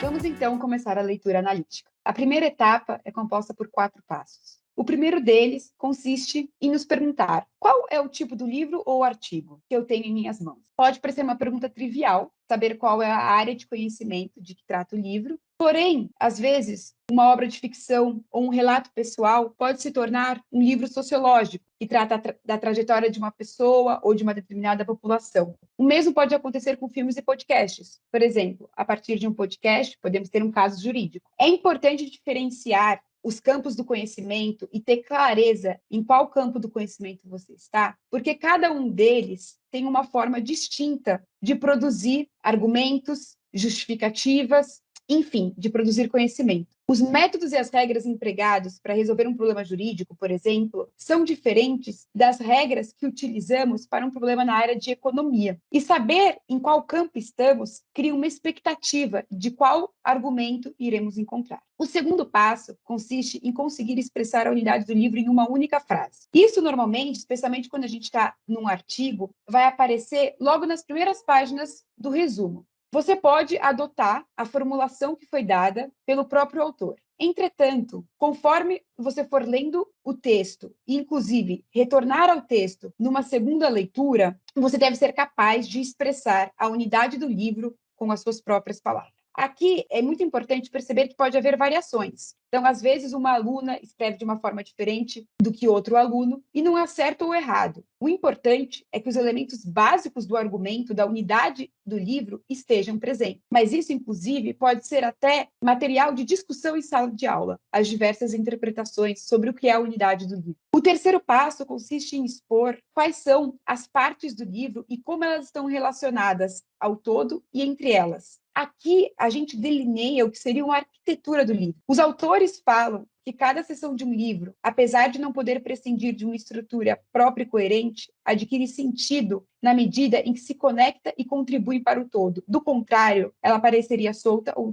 Vamos então começar a leitura analítica. A primeira etapa é composta por 4 passos. O primeiro deles consiste em nos perguntar qual é o tipo do livro ou artigo que eu tenho em minhas mãos. Pode parecer uma pergunta trivial, saber qual é a área de conhecimento de que trata o livro, porém, às vezes, uma obra de ficção ou um relato pessoal pode se tornar um livro sociológico, que trata da trajetória de uma pessoa ou de uma determinada população. O mesmo pode acontecer com filmes e podcasts. Por exemplo, a partir de um podcast, podemos ter um caso jurídico. É importante diferenciar os campos do conhecimento e ter clareza em qual campo do conhecimento você está, porque cada um deles tem uma forma distinta de produzir argumentos, justificativas, enfim, de produzir conhecimento. Os métodos e as regras empregados para resolver um problema jurídico, por exemplo, são diferentes das regras que utilizamos para um problema na área de economia. E saber em qual campo estamos cria uma expectativa de qual argumento iremos encontrar. O segundo passo consiste em conseguir expressar a unidade do livro em uma única frase. Isso, normalmente, especialmente quando a gente está num artigo, vai aparecer logo nas primeiras páginas do resumo. Você pode adotar a formulação que foi dada pelo próprio autor. Entretanto, conforme você for lendo o texto, e inclusive retornar ao texto numa segunda leitura, você deve ser capaz de expressar a unidade do livro com as suas próprias palavras. Aqui é muito importante perceber que pode haver variações. Então, às vezes, uma aluna escreve de uma forma diferente do que outro aluno, e não há certo ou errado. O importante é que os elementos básicos do argumento, da unidade do livro, estejam presentes. Mas isso, inclusive, pode ser até material de discussão em sala de aula, as diversas interpretações sobre o que é a unidade do livro. O terceiro passo consiste em expor quais são as partes do livro e como elas estão relacionadas ao todo e entre elas. Aqui a gente delineia o que seria uma arquitetura do livro. Os autores falam que cada seção de um livro, apesar de não poder prescindir de uma estrutura própria e coerente, adquire sentido na medida em que se conecta e contribui para o todo. Do contrário, ela pareceria solta ou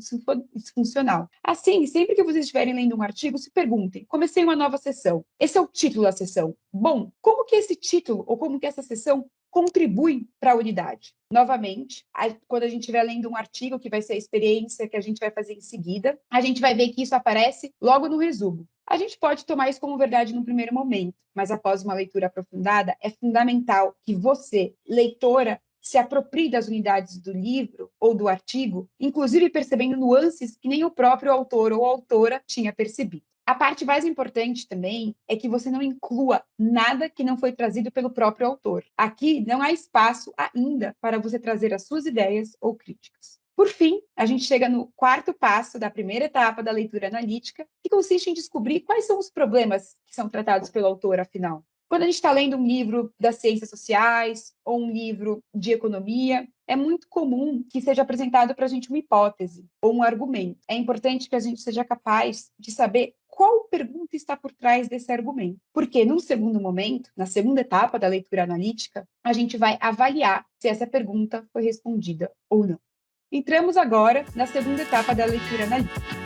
disfuncional. Assim, sempre que vocês estiverem lendo um artigo, se perguntem: comecei uma nova sessão. Esse é o título da sessão. Bom, como que esse título ou como que essa sessão contribui para a unidade? Novamente, quando a gente estiver lendo um artigo, que vai ser a experiência que a gente vai fazer em seguida, a gente vai ver que isso aparece logo no resumo. A gente pode tomar isso como verdade no primeiro momento, mas após uma leitura aprofundada, é fundamental que você, leitora, se aproprie das unidades do livro ou do artigo, inclusive percebendo nuances que nem o próprio autor ou autora tinha percebido. A parte mais importante também é que você não inclua nada que não foi trazido pelo próprio autor. Aqui não há espaço ainda para você trazer as suas ideias ou críticas. Por fim, a gente chega no quarto passo da primeira etapa da leitura analítica, que consiste em descobrir quais são os problemas que são tratados pelo autor, afinal. Quando a gente está lendo um livro das ciências sociais ou um livro de economia, é muito comum que seja apresentado para a gente uma hipótese ou um argumento. É importante que a gente seja capaz de saber qual pergunta está por trás desse argumento. Porque, num segundo momento, na segunda etapa da leitura analítica, a gente vai avaliar se essa pergunta foi respondida ou não. Entramos agora na segunda etapa da leitura analítica.